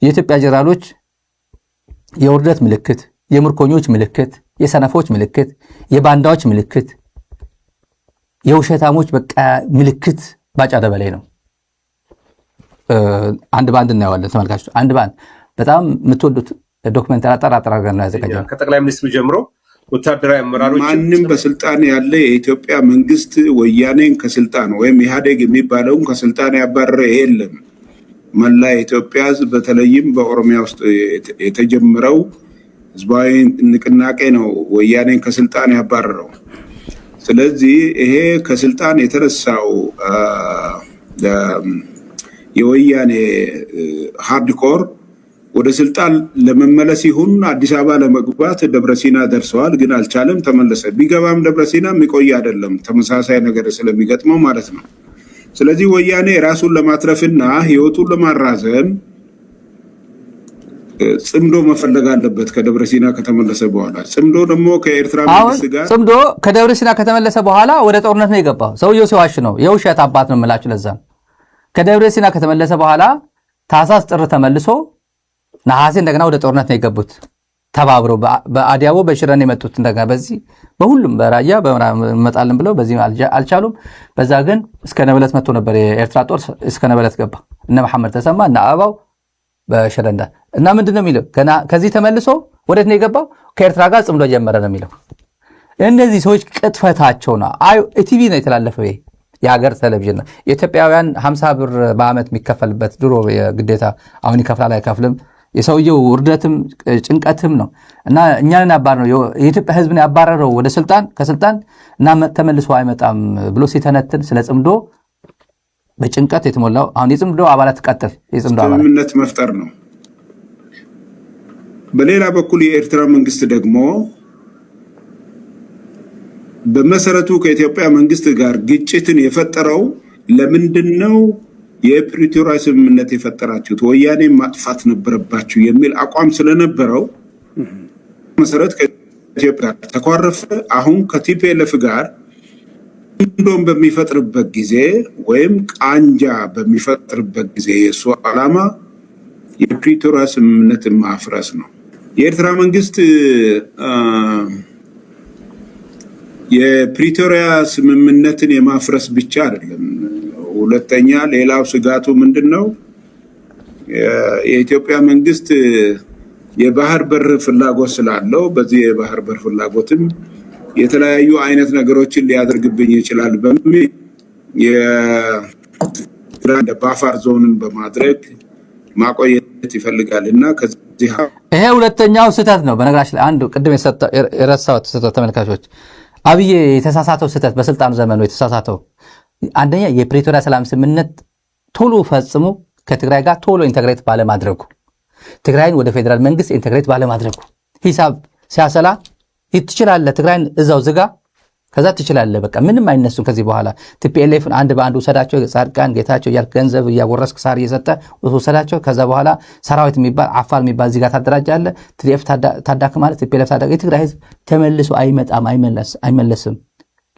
የኢትዮጵያ ጀነራሎች የውርደት ምልክት፣ የምርኮኞች ምልክት፣ የሰነፎች ምልክት፣ የባንዳዎች ምልክት፣ የውሸታሞች በቃ ምልክት ባጫ ደበሌ ነው። አንድ ባንድ እናየዋለን ተመልካቾች። አንድ ባንድ በጣም የምትወዱት ዶክመንተሪ አጠራጣራ ጋር ነው ያዘጋጀው። ከጠቅላይ ሚኒስትሩ ጀምሮ ወታደራዊ አመራሮች ማንም በስልጣን ያለ የኢትዮጵያ መንግስት ወያኔን ከስልጣን ወይም ኢህአዴግ የሚባለውን ከስልጣን ያባረረ የለም። መላ የኢትዮጵያ ህዝብ በተለይም በኦሮሚያ ውስጥ የተጀመረው ህዝባዊ ንቅናቄ ነው ወያኔን ከስልጣን ያባረረው። ስለዚህ ይሄ ከስልጣን የተነሳው የወያኔ ሃርድኮር ወደ ስልጣን ለመመለስ ይሁን አዲስ አበባ ለመግባት ደብረሲና ደርሰዋል፣ ግን አልቻለም፣ ተመለሰ። ቢገባም ደብረሲና የሚቆይ አይደለም፣ ተመሳሳይ ነገር ስለሚገጥመው ማለት ነው። ስለዚህ ወያኔ ራሱን ለማትረፍና ህይወቱን ለማራዘም ጽምዶ መፈለግ አለበት። ከደብረሲና ከተመለሰ በኋላ ጽምዶ ደግሞ ከኤርትራ መንግስት ጋር ጽምዶ ከደብረሲና ከተመለሰ በኋላ ወደ ጦርነት ነው የገባው። ሰውየው ሲዋሽ ነው፣ የውሸት አባት ነው የምላችሁ። ለዛ ከደብረሲና ከተመለሰ በኋላ ታህሳስ ጥር ተመልሶ ነሐሴ እንደገና ወደ ጦርነት ነው የገቡት። ተባብረው በአዲያቦ በሽረን የመጡት እንደገና በዚህ በሁሉም በራያ በመጣልን ብለው በዚህ አልቻሉም። በዛ ግን እስከ ነበለት መጥቶ ነበር የኤርትራ ጦር እስከ ነበለት ገባ። እነ መሐመድ ተሰማ እነ አበባው በሽረንዳ እና ምንድነው የሚለው ከዚህ ተመልሶ ወዴት ነው የገባው? ከኤርትራ ጋር ጽምዶ ጀመረ ነው የሚለው። እነዚህ ሰዎች ቅጥፈታቸው ነው። ቲቪ ነው የተላለፈው። ይሄ የሀገር ቴሌቪዥን ነው። የኢትዮጵያውያን 50 ብር በአመት የሚከፈልበት ድሮ ግዴታ አሁን ይከፍላል አይከፍልም። የሰውየው ውርደትም ጭንቀትም ነው እና እኛን ያባረረው የኢትዮጵያ ህዝብን ያባረረው ወደ ስልጣን ከስልጣን እና ተመልሶ አይመጣም ብሎ ሲተነትን ስለ ጽምዶ በጭንቀት የተሞላው አሁን የጽምዶ አባላት ቀጥል የጽምዶ አባላት ስምምነት መፍጠር ነው። በሌላ በኩል የኤርትራ መንግስት ደግሞ በመሰረቱ ከኢትዮጵያ መንግስት ጋር ግጭትን የፈጠረው ለምንድን ነው? የፕሪቶሪያ ስምምነት የፈጠራችሁት ወያኔ ማጥፋት ነበረባችሁ የሚል አቋም ስለነበረው መሰረት ከኢትዮጵያ ተኳረፈ። አሁን ከቲፒኤልኤፍ ጋር እንደም በሚፈጥርበት ጊዜ ወይም ቃንጃ በሚፈጥርበት ጊዜ የሱ ዓላማ የፕሪቶሪያ ስምምነትን ማፍረስ ነው። የኤርትራ መንግስት የፕሪቶሪያ ስምምነትን የማፍረስ ብቻ አይደለም። ሁለተኛ ሌላው ስጋቱ ምንድነው? የኢትዮጵያ መንግስት የባህር በር ፍላጎት ስላለው በዚህ የባህር በር ፍላጎትም የተለያዩ አይነት ነገሮችን ሊያደርግብኝ ይችላል በሚል የባፋር ዞንን በማድረግ ማቆየት ይፈልጋልና ከዚህ ይሄ ሁለተኛው ስህተት ነው። በነገራችን ላይ አንዱ ቅድም የረሳሁት ስህተት ተመልካቾች፣ አብይ የተሳሳተው ስህተት በስልጣን ዘመኑ የተሳሳተው አንደኛ የፕሪቶሪያ ሰላም ስምምነት ቶሎ ፈጽሞ ከትግራይ ጋር ቶሎ ኢንተግሬት ባለማድረጉ፣ ትግራይን ወደ ፌደራል መንግስት ኢንተግሬት ባለማድረጉ ሂሳብ ሲያሰላ ትችላለህ፣ ትግራይን እዛው ዝጋ፣ ከዛ ትችላለህ፣ በቃ ምንም አይነሱም ከዚህ በኋላ ቲፒኤልኤፍን አንድ በአንድ ወሰዳቸው፣ ጻድቃን ጌታቸው እያልክ ገንዘብ እያጎረስክ ሳር እየሰጠ ወሰዳቸው። ከዛ በኋላ ሰራዊት የሚባል አፋር የሚባል እዚህ ጋር ታደራጃለህ፣ ቲዲኤፍ ታዳክማለህ፣ ቲፒኤልኤፍ ታዳክማለህ። የትግራይ ህዝብ ተመልሶ አይመጣም፣ አይመለስም።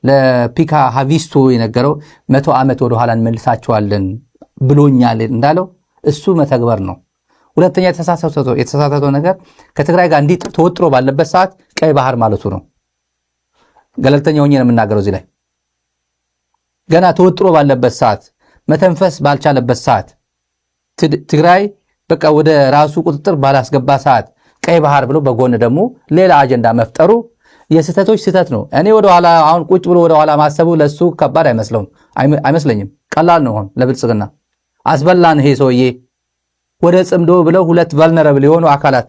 ለፒካ ሃቪስቶ የነገረው 100 ዓመት ወደ ኋላ እንመልሳቸዋለን ብሎኛል እንዳለው እሱ መተግበር ነው። ሁለተኛ የተሳሳተው ነገር ከትግራይ ጋር እንዲህ ተወጥሮ ባለበት ሰዓት ቀይ ባህር ማለቱ ነው። ገለልተኛ ሆኜ ነው የምናገረው እዚህ ላይ። ገና ተወጥሮ ባለበት ሰዓት መተንፈስ ባልቻለበት ሰዓት ትግራይ በቃ ወደ ራሱ ቁጥጥር ባላስገባ ሰዓት ቀይ ባህር ብሎ በጎን ደግሞ ሌላ አጀንዳ መፍጠሩ የስህተቶች ስህተት ነው። እኔ ወደ ኋላ አሁን ቁጭ ብሎ ወደ ኋላ ማሰቡ ለሱ ከባድ አይመስለኝም። ቀላል ነው። አሁን ለብልጽግና አስበላን ይሄ ሰውዬ ወደ ጽምዶ ብለው ሁለት ቫልነራብል የሆኑ አካላት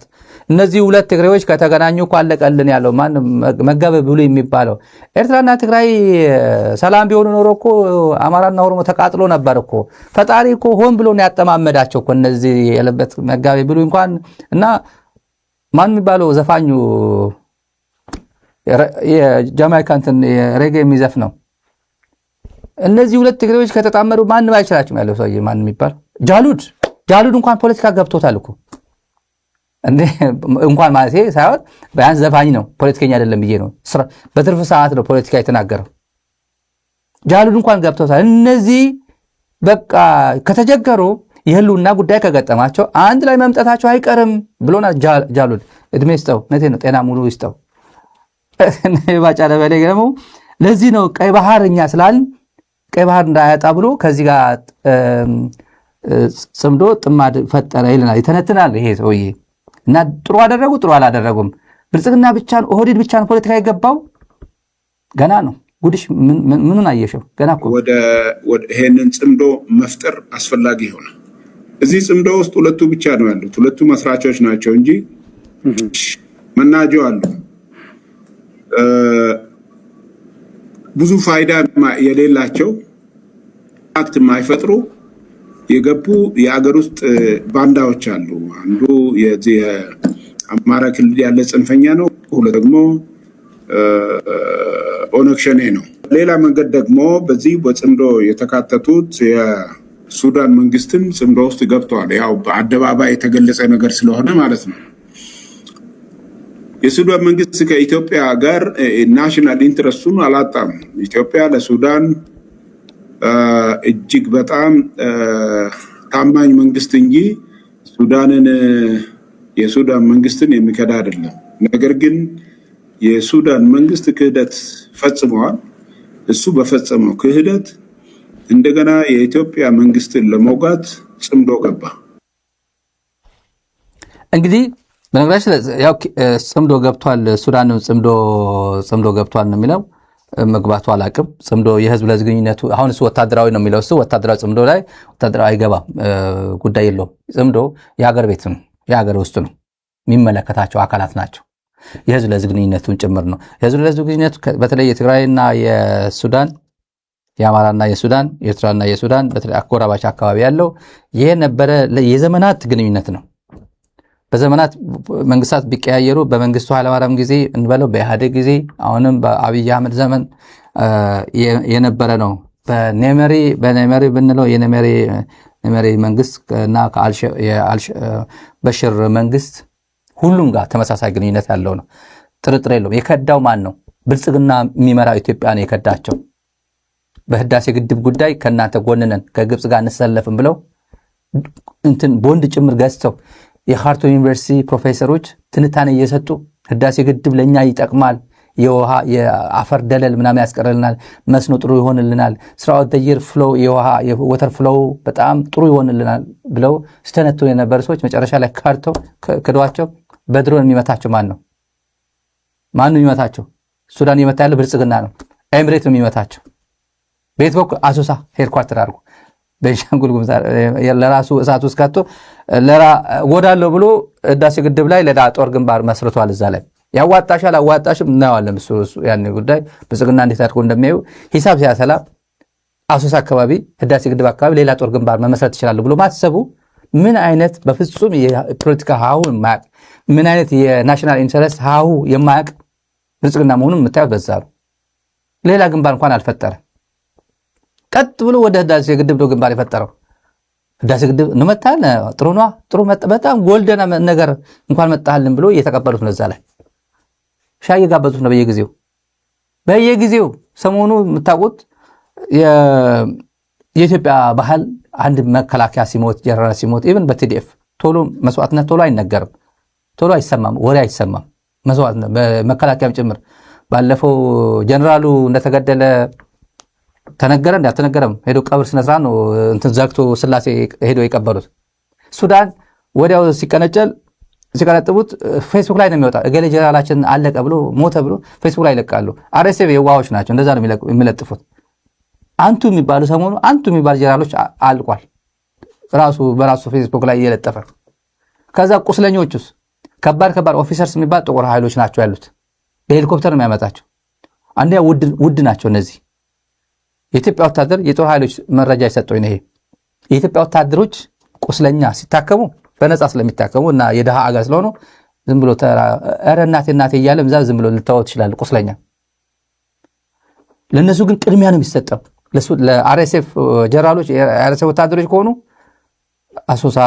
እነዚህ ሁለት ትግሬዎች ከተገናኙ እኮ አለቀልን ያለው ማንም መገበ ብሉ የሚባለው ኤርትራና ትግራይ ሰላም ቢሆኑ ኖሮ እኮ አማራና ኦሮሞ ተቃጥሎ ነበር እኮ። ፈጣሪ እኮ ሆን ብሎ ነው ያጠማመዳቸው እኮ እነዚህ ያለበት መጋበ ብሉ እንኳን እና ማን የሚባለው ዘፋኙ የጃማይካ እንትን ሬጌ የሚዘፍ ነው። እነዚህ ሁለት ትግሬዎች ከተጣመሩ ማንም አይችላቸውም ያለው ሰውዬ ማን የሚባለው ጃሉድ እንኳን ፖለቲካ ገብቶታል እኮ እንኳን ማለት ሳይሆን ቢያንስ ዘፋኝ ነው፣ ፖለቲከኛ አይደለም ብዬ ነው። በትርፍ ሰዓት ነው ፖለቲካ የተናገረው። ጃሉድ እንኳን ገብቶታል። እነዚህ በቃ ከተጀገሩ የህልውና ጉዳይ ከገጠማቸው አንድ ላይ መምጣታቸው አይቀርም ብሎና ጃሉድ እድሜ ይስጠው፣ እውነቴን ነው፣ ጤና ሙሉ ይስጠው። ባጫ ደበሌ ደግሞ ለዚህ ነው ቀይ ባህር እኛ ስላልን ቀይ ባህር እንዳያጣ ብሎ ከዚህ ጋር ጽምዶ ጥማድ ፈጠረ ይልናል፣ ይተነትናል ይሄ ሰውዬ። እና ጥሩ አደረጉ ጥሩ አላደረጉም፣ ብልጽግና ብቻ ነው ኦህዴድ ብቻ ነው ፖለቲካ የገባው ገና ነው። ጉድሽ ምኑን አየሽው? ገና እኮ ወደ ይሄንን ጽምዶ መፍጠር አስፈላጊ ሆነ። እዚህ ጽምዶ ውስጥ ሁለቱ ብቻ ነው ያሉት፣ ሁለቱ መስራቾች ናቸው እንጂ መናጆ አሉ። ብዙ ፋይዳ የሌላቸው አክት የማይፈጥሩ የገቡ የአገር ውስጥ ባንዳዎች አሉ። አንዱ የዚህ አማራ ክልል ያለ ጽንፈኛ ነው፣ ሁለት ደግሞ ኦነግ ሸኔ ነው። ሌላ መንገድ ደግሞ በዚህ በጽምዶ የተካተቱት የሱዳን መንግስትም ጽምዶ ውስጥ ገብተዋል። ያው በአደባባይ የተገለጸ ነገር ስለሆነ ማለት ነው። የሱዳን መንግስት ከኢትዮጵያ ጋር ናሽናል ኢንትረስቱን አላጣም። ኢትዮጵያ ለሱዳን እጅግ በጣም ታማኝ መንግስት እንጂ የሱዳን መንግስትን የሚከዳ አይደለም። ነገር ግን የሱዳን መንግስት ክህደት ፈጽመዋል። እሱ በፈጸመው ክህደት እንደገና የኢትዮጵያ መንግስትን ለመውጋት ጽምዶ ገባ። እንግዲህ በነገራችን ያው ጽምዶ ገብቷል፣ ሱዳን ጽምዶ ገብቷል ነው የሚለው። መግባቱ አላቅም። ጽምዶ የህዝብ ለህዝብ ግንኙነቱ አሁን እሱ ወታደራዊ ነው የሚለው። እሱ ወታደራዊ ጽምዶ ላይ ወታደራዊ አይገባም፣ ጉዳይ የለውም። ጽምዶ የሀገር ቤት ነው፣ የሀገር ውስጥ ነው፣ የሚመለከታቸው አካላት ናቸው። የህዝብ ለህዝብ ግንኙነቱን ጭምር ነው። የህዝብ ለህዝብ ግንኙነቱ በተለይ የትግራይና የሱዳን፣ የአማራና የሱዳን፣ የኤርትራና የሱዳን በተለይ አጎራባች አካባቢ ያለው ይሄ ነበረ የዘመናት ግንኙነት ነው። በዘመናት መንግስታት ቢቀያየሩ በመንግስቱ ኃይለማርያም ጊዜ እንበለው በኢህአዴግ ጊዜ አሁንም በአብይ አህመድ ዘመን የነበረ ነው። በኔመሪ ብንለው የኔመሪ መንግስት እና በሽር መንግስት ሁሉም ጋር ተመሳሳይ ግንኙነት ያለው ነው። ጥርጥር የለውም። የከዳው ማን ነው? ብልጽግና የሚመራው ኢትዮጵያ ነው የከዳቸው። በህዳሴ ግድብ ጉዳይ ከእናንተ ጎንነን ከግብፅ ጋር እንሰለፍም ብለው ቦንድ ጭምር ገዝተው የካርቱም ዩኒቨርሲቲ ፕሮፌሰሮች ትንታኔ እየሰጡ ህዳሴ ግድብ ለኛ ይጠቅማል፣ የውሃ የአፈር ደለል ምናምን ያስቀርልናል፣ መስኖ ጥሩ ይሆንልናል፣ ስራውት ደየር ፍሎው የውሃ የወተር ፍሎው በጣም ጥሩ ይሆንልናል ብለው ስተነቱ የነበሩ ሰዎች መጨረሻ ላይ ክዷቸው። በድሮን የሚመታቸው ማን ነው? ማን ነው የሚመታቸው? ሱዳን እየመታ ያለው ብልጽግና ነው። ኤምሬት ነው የሚመታቸው። ቤት በኩል አሶሳ ሄድኳርተር አድርጎ ቤንሻንጉል ጉሙዝ ለራሱ እሳት ውስጥ ከቶ ጎዳለው ብሎ ህዳሴ ግድብ ላይ ለዳ ጦር ግንባር መስርቷል። እዛ ላይ ያዋጣሻል አዋጣሽም እናዋለን። እሱ ያን ጉዳይ ብልጽግና እንዴት አድርጎ እንደሚያዩ ሂሳብ ሲያሰላ አሶሳ አካባቢ ህዳሴ ግድብ አካባቢ ሌላ ጦር ግንባር መመስረት ይችላል ብሎ ማሰቡ ምን አይነት በፍጹም የፖለቲካ ሃሁ የማያቅ ምን አይነት የናሽናል ኢንተረስት ሃሁ የማያቅ ብልጽግና መሆኑን የምታዩት በዛ ነው። ሌላ ግንባር እንኳን አልፈጠረም። ቀጥ ብሎ ወደ ህዳሴ ግድብ ነው ግንባር የፈጠረው። ህዳሴ ግድብ እንመጣል ጥሩ ነው፣ ጥሩ በጣም ጎልደን ነገር እንኳን መጣልን ብሎ እየተቀበሉት ነው። እዛ ላይ ሻይ የጋበዙት ነው በየጊዜው። ሰሞኑ የምታውቁት የኢትዮጵያ ባህል አንድ መከላከያ ሲሞት ጀነራል ሲሞት ኢቭን በቲዲኤፍ ቶሎ መስዋዕትነት ቶሎ አይነገርም፣ ቶሎ አይሰማም፣ ወሬ አይሰማም። መስዋዕትነት በመከላከያም ጭምር ባለፈው ጀነራሉ እንደተገደለ ተነገረ እንዳልተነገረም ሄዶ ቀብር ስነ ስርዓት ነው እንትን ዘግቶ ስላሴ ሄዶ የቀበሩት። ሱዳን ወዲያው ሲቀነጥቡት ፌስቡክ ላይ ነው የሚወጣ። እገሌ ጀነራላችን አለቀ ብሎ ሞተ ብሎ ፌስቡክ ላይ ይለቃሉ። አርኤስኤፍ የዋሆች ናቸው፣ እንደዛ ነው የሚለጥፉት። አንቱ የሚባሉ ሰሞኑ አንቱ የሚባሉ ጀነራሎች አልቋል፣ በራሱ ፌስቡክ ላይ እየለጠፈ። ከዛ ቁስለኞቹስ ከባድ ኦፊሰርስ የሚባል ጥቁር ኃይሎች ናቸው ያሉት፣ በሄሊኮፕተር ነው የሚያመጣቸው። አንደኛ ውድ ናቸው እነዚህ። የኢትዮጵያ ወታደር የጦር ኃይሎች መረጃ ይሰጠው ነው። ይሄ የኢትዮጵያ ወታደሮች ቁስለኛ ሲታከሙ በነፃ ስለሚታከሙ እና የደሃ አገር ስለሆኑ ዝም ብሎ ኧረ እናቴ እያለ ዝም ብሎ ልታወው ይችላል ቁስለኛ። ለነሱ ግን ቅድሚያ ነው የሚሰጠው። ለአርኤስኤፍ ጀነራሎች የአርኤስኤፍ ወታደሮች ከሆኑ አሶሳ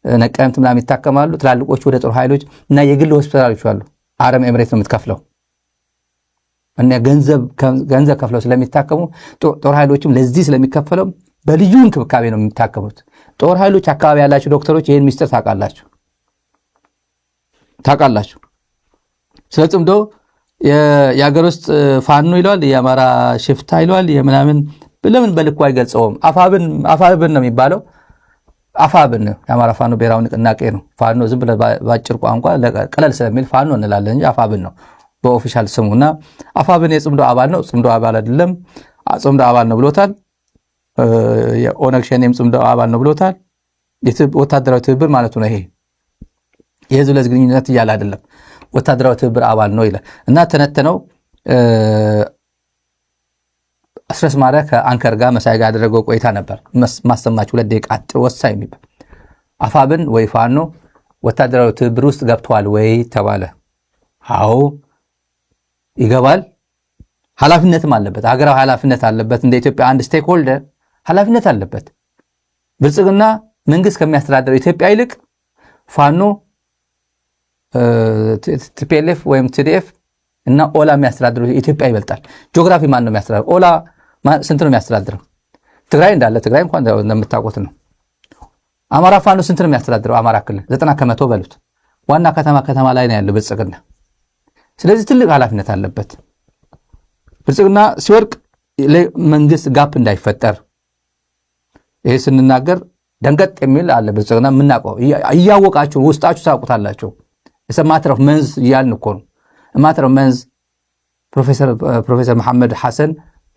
ነቀምት ምናምን ይታከማሉ። ትላልቆቹ ወደ ጦር ኃይሎች እና የግል ሆስፒታሎች አሉ። አረም ኤምሬት ነው የምትከፍለው እና ገንዘብ ከፍለው ስለሚታከሙ ጦር ኃይሎችም ለዚህ ስለሚከፈለው በልዩ እንክብካቤ ነው የሚታከሙት። ጦር ኃይሎች አካባቢ ያላችሁ ዶክተሮች ይሄን ሚስጥር ታውቃላችሁ። ስለ ጽምዶ የአገር ውስጥ ፋኖ ይለዋል፣ የአማራ ሽፍታ ይለዋል፣ የምናምን ለምን በልኩ አይገልጸውም? አፋብን ነው የሚባለው። አፋብን የአማራ ፋኖ ብሔራዊ ንቅናቄ ነው። ፋኖ ዝም ብለ ባጭር ቋንቋ ቀለል ስለሚል ፋኖ እንላለን እንጂ አፋብን ነው በኦፊሻል ስሙና አፋብን የጽምዶ አባል ነው። ጽምዶ አባል አይደለም፣ ጽምዶ አባል ነው ብሎታል። የኦነግ ሸኔም ጽምዶ አባል ነው ብሎታል። ወታደራዊ ትብብር ማለቱ ነው። ይሄ የህዝብ ለህዝብ ግንኙነት እያለ አይደለም፣ ወታደራዊ ትብብር አባል ነው ይላል እና ተነተነው አስረስ ማረ ከአንከር ጋር መሳይ ጋር ያደረገው ቆይታ ነበር። ማሰማችሁ 2 ደቂቃ ወሳኝ የሚባል አፋብን ወይ ፋኖ ወታደራዊ ትብብር ውስጥ ገብቷል ወይ ተባለ። አዎ ይገባል። ኃላፊነትም አለበት፣ ሀገራዊ ኃላፊነት አለበት። እንደ ኢትዮጵያ አንድ ስቴክ ሆልደር ኃላፊነት አለበት። ብልጽግና መንግስት ከሚያስተዳድረው ኢትዮጵያ ይልቅ ፋኖ ቲፒኤልኤፍ ወይም ቲዲኤፍ እና ኦላ የሚያስተዳድረው ኢትዮጵያ ይበልጣል። ጂኦግራፊ ማን ነው የሚያስተዳድረው? ኦላ ስንት ነው የሚያስተዳድረው? ትግራይ እንዳለ ትግራይ እንኳን እንደምታውቁት ነው። አማራ ፋኖ ስንት ነው የሚያስተዳድረው? አማራ ክልል 90% በሉት ዋና ከተማ ላይ ነው ያለው ብልጽግና። ስለዚህ ትልቅ ኃላፊነት አለበት። ብልጽግና ሲወርቅ መንግስት ጋፕ እንዳይፈጠር ይሄ ስንናገር ደንገጥ የሚል አለ። ብልጽግና የምናውቀው እያወቃችሁ ውስጣችሁ ታውቁታላችሁ። ማተር ኦፍ መንዝ እያልን እኮ ነው። ማተር ኦፍ መንዝ ፕሮፌሰር መሐመድ ሐሰን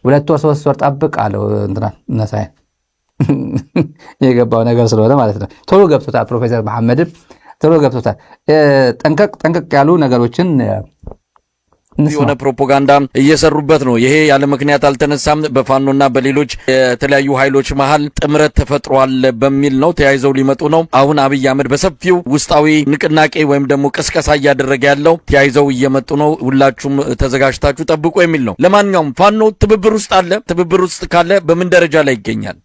2 ወር 3 ወር ጠብቅ አለው እንትና ነሳይ የገባው ነገር ስለሆነ ማለት ነው። ቶሎ ገብቶታል። ፕሮፌሰር መሐመድም ቶሎ ገብቶታል። ጠንቀቅ ያሉ ነገሮችን የሆነ ፕሮፓጋንዳ እየሰሩበት ነው። ይሄ ያለ ምክንያት አልተነሳም። በፋኖና በሌሎች የተለያዩ ኃይሎች መሃል ጥምረት ተፈጥሯል በሚል ነው። ተያይዘው ሊመጡ ነው። አሁን አብይ አህመድ በሰፊው ውስጣዊ ንቅናቄ ወይም ደግሞ ቅስቀሳ እያደረገ ያለው ተያይዘው እየመጡ ነው፣ ሁላችሁም ተዘጋጅታችሁ ጠብቁ የሚል ነው። ለማንኛውም ፋኖ ትብብር ውስጥ አለ። ትብብር ውስጥ ካለ በምን ደረጃ ላይ ይገኛል?